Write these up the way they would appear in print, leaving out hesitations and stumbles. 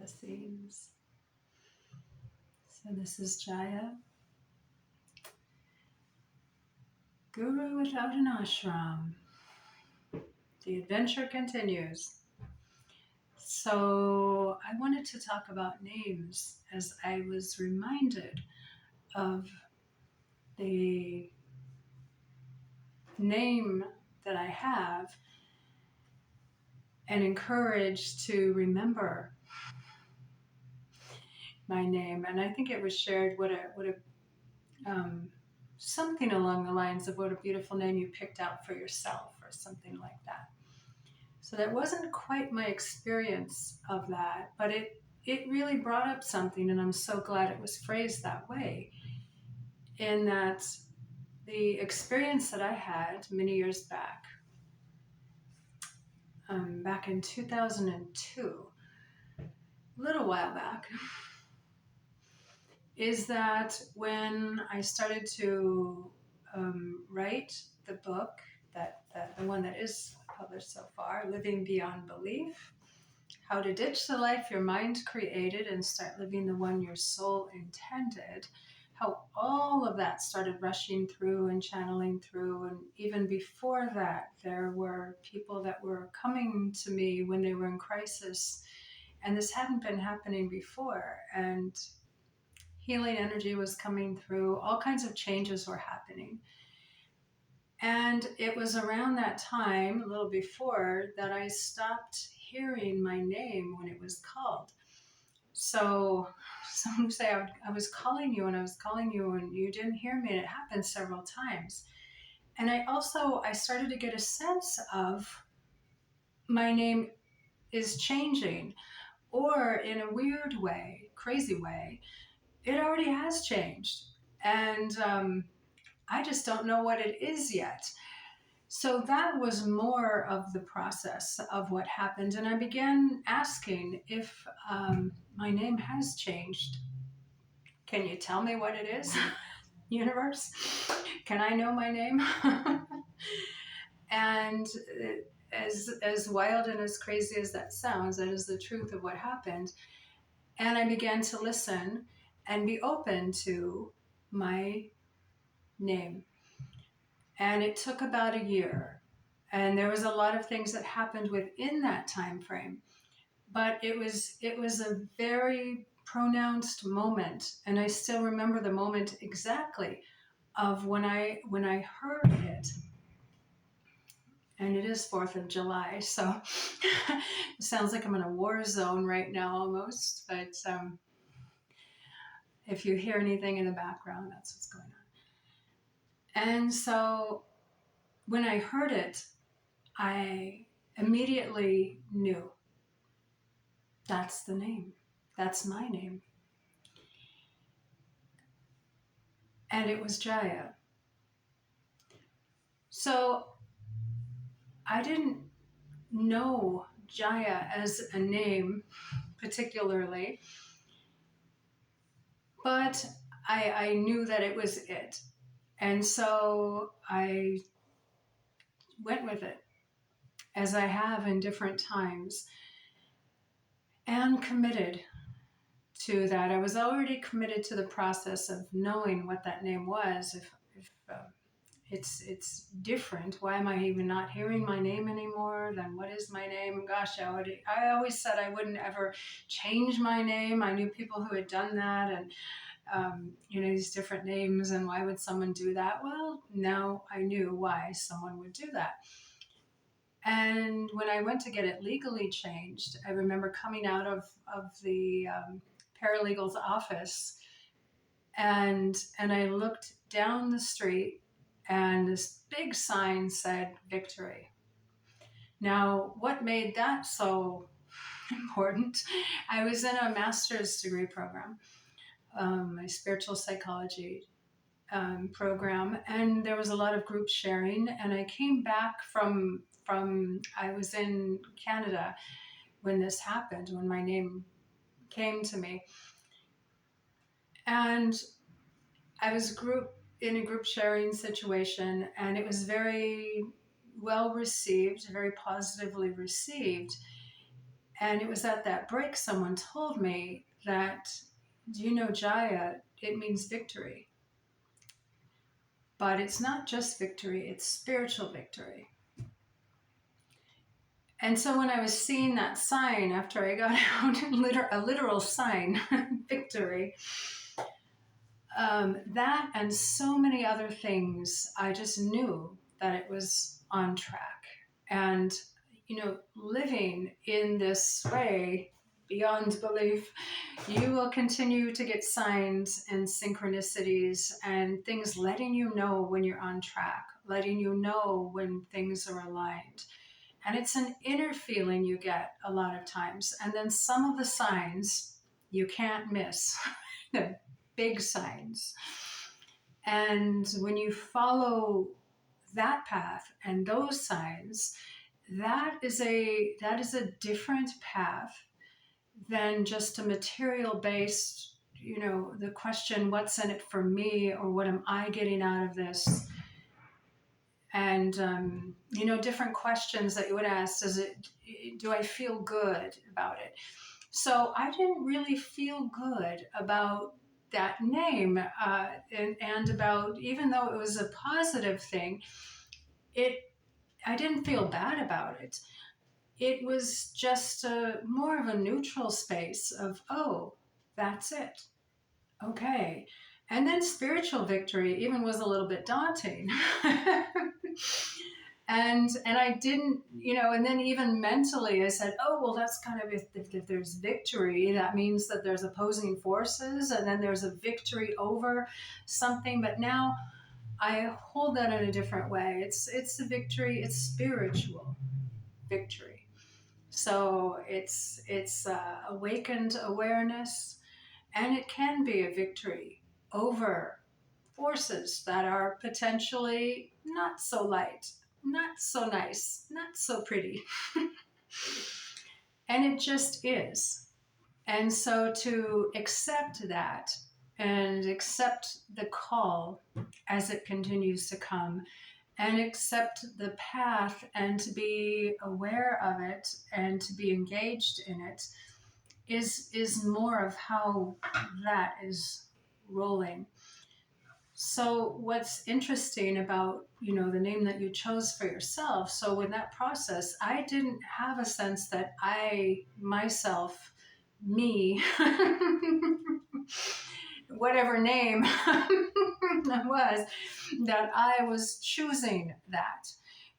the themes. So this is Jaia, Guru without an ashram. The adventure continues. So I wanted to talk about names as I was reminded of the name that I have and encouraged to remember my name. And I think it was shared what a something along the lines of what a beautiful name you picked out for yourself or something like that. So that wasn't quite my experience of that, but it really brought up something, and I'm so glad it was phrased that way. In that the experience that I had many years back, back in 2002, a little while back, is that when I started to write the book, that the one that is published so far, Living Beyond Belief, How to Ditch the Life Your Mind Created and Start Living the One Your Soul Intended, how all of that started rushing through and channeling through. And even before that, there were people that were coming to me when they were in crisis, and this hadn't been happening before. And healing energy was coming through, all kinds of changes were happening. And it was around that time, a little before, that I stopped hearing my name when it was called. So someone would say, I was calling you and I was calling you and you didn't hear me. And it happened several times. And I started to get a sense of my name is changing, or in a weird way, crazy way, it already has changed. And I just don't know what it is yet. So that was more of the process of what happened. And I began asking if my name has changed. Can you tell me what it is, universe? Can I know my name? And as wild and as crazy as that sounds, that is the truth of what happened. And I began to listen and be open to my name. And it took about a year. And there was a lot of things that happened within that time frame. But it was a very pronounced moment. And I still remember the moment exactly of when I heard it. And it is 4th of July, so it sounds like I'm in a war zone right now almost. But if you hear anything in the background, that's what's going on. And so when I heard it, I immediately knew that's the name. That's my name. And it was Jaia. So I didn't know Jaia as a name particularly, but I knew that it was it. And so I went with it, as I have in different times, and committed to that. I was already committed to the process of knowing what that name was. If it's different, why am I even not hearing my name anymore? Then what is my name? Gosh, I always said I wouldn't ever change my name. I knew people who had done that, and these different names, and why would someone do that? Well, now I knew why someone would do that. And when I went to get it legally changed, I remember coming out of the paralegal's office, and I looked down the street, and this big sign said victory. Now, what made that so important? I was in a master's degree program, a spiritual psychology program, and there was a lot of group sharing. And I came back from I was in Canada when this happened, when my name came to me, and I was in a group sharing situation, and it was very well received, very positively received. And it was at that break someone told me that, do you know Jaia? It means victory. But it's not just victory, it's spiritual victory. And so when I was seeing that sign after I got out, a literal sign, victory, that and so many other things, I just knew that it was on track. And, living in this way beyond belief, you will continue to get signs and synchronicities and things letting you know when you're on track, letting you know when things are aligned. And it's an inner feeling you get a lot of times. And then some of the signs you can't miss, the big signs. And when you follow that path and those signs, that is a different path than just a material based, the question, what's in it for me, or what am I getting out of this? And different questions that you would ask. Do I feel good about it? So I didn't really feel good about that name, and about, even though it was a positive thing, I didn't feel bad about it. It was just more of a neutral space of, oh, that's it. Okay. And then spiritual victory even was a little bit daunting. And I didn't, and then even mentally I said, oh, well, that's kind of, if there's victory, that means that there's opposing forces, and then there's a victory over something. But now I hold that in a different way. It's a victory, it's spiritual victory. So it's awakened awareness, and it can be a victory over forces that are potentially not so light, not so nice, not so pretty. And it just is. And so to accept that and accept the call as it continues to come, and accept the path and to be aware of it and to be engaged in it is more of how that is rolling. So what's interesting about, the name that you chose for yourself, so in that process, I didn't have a sense that I, myself, me, whatever name was, that I was choosing that.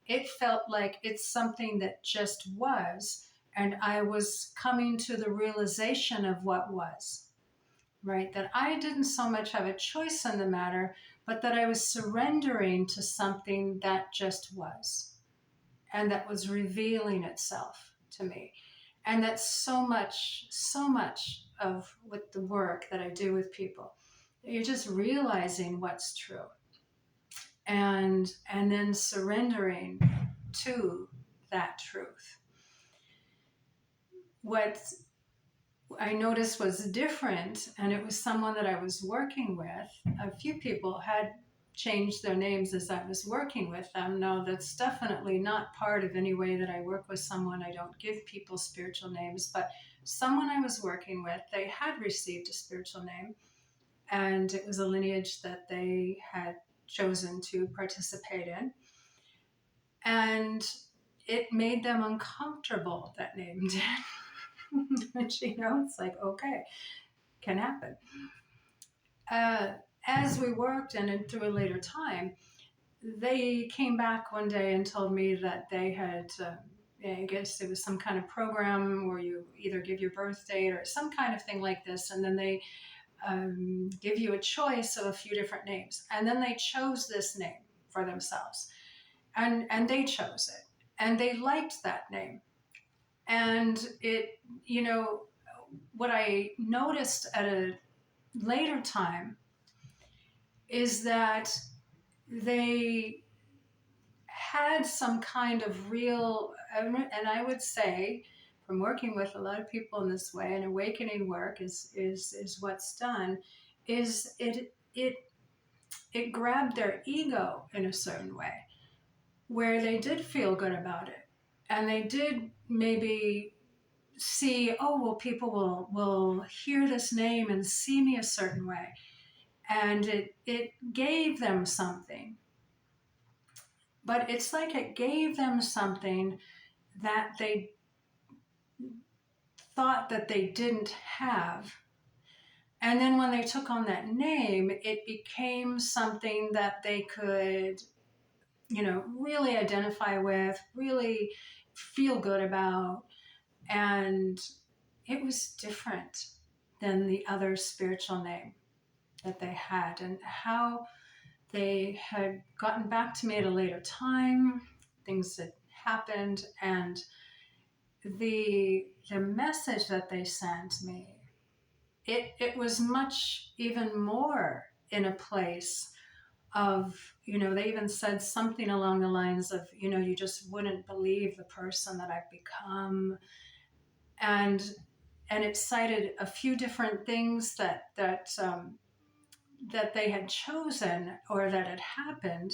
It felt like it's something that just was, and I was coming to the realization of what was. Right? That I didn't so much have a choice in the matter, but that I was surrendering to something that just was, and that was revealing itself to me. And that's so much of with the work that I do with people. You're just realizing what's true, and then surrendering to that truth. What I noticed was different, and it was someone that I was working with. A few people had changed their names as I was working with them. No, that's definitely not part of any way that I work with someone. I don't give people spiritual names, but someone I was working with, they had received a spiritual name, and it was a lineage that they had chosen to participate in. And it made them uncomfortable, that name did. Which, it's like, okay, can happen. As we worked and through a later time, they came back one day and told me that they had, I guess it was some kind of program where you either give your birth date or some kind of thing like this, and then they give you a choice of a few different names. And then they chose this name for themselves. And they chose it. And they liked that name. And it, what I noticed at a later time is that they had some kind of real, and I would say, from working with a lot of people in this way, and awakening work is what's done, is it grabbed their ego in a certain way, where they did feel good about it, and they did maybe see, oh, well, people will hear this name and see me a certain way. And it gave them something. But it's like it gave them something that they thought that they didn't have. And then when they took on that name, it became something that they could, really identify with, really feel good about. And it was different than the other spiritual name that they had, and how they had gotten back to me at a later time. Things had happened, and the message that they sent me, it was much even more in a place of, they even said something along the lines of, you just wouldn't believe the person that I've become. And it cited a few different things that they had chosen or that had happened,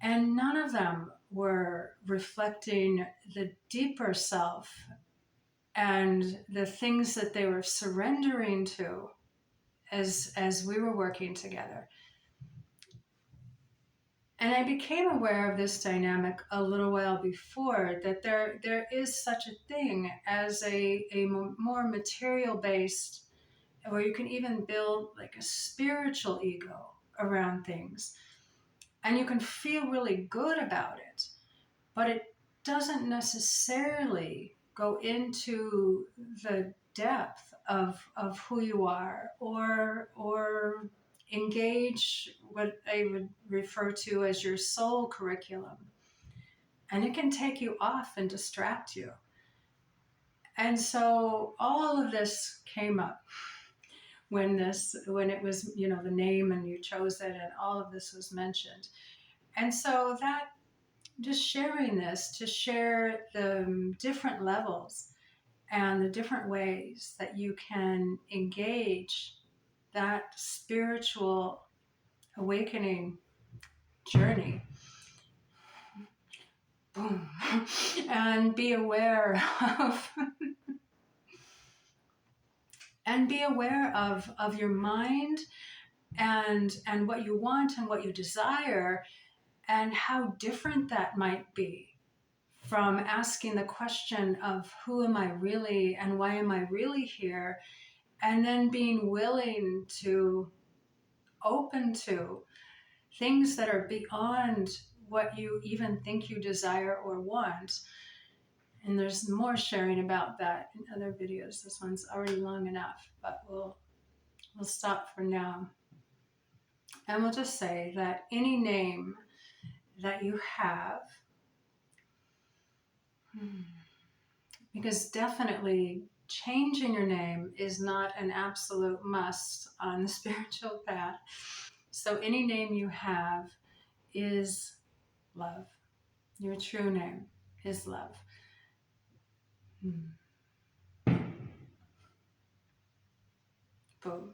and none of them were reflecting the deeper self and the things that they were surrendering to as we were working together. And I became aware of this dynamic a little while before, that there is such a thing as a more material based, where you can even build like a spiritual ego around things, and you can feel really good about it, but it doesn't necessarily go into the depth of who you are, or engage what I would refer to as your soul curriculum. And it can take you off and distract you. And so all of this came up when it was, the name, and you chose it, and all of this was mentioned. And so that, just sharing this, to share the different levels and the different ways that you can engage that spiritual awakening journey. Boom. And be aware of of your mind, and what you want and what you desire, and how different that might be from asking the question of who am I really and why am I really here, and then being willing to open to things that are beyond what you even think you desire or want. And there's more sharing about that in other videos. This one's already long enough, but we'll stop for now. And we'll just say that any name that you have, because definitely changing your name is not an absolute must on the spiritual path. So any name you have is love. Your true name is love. Boom.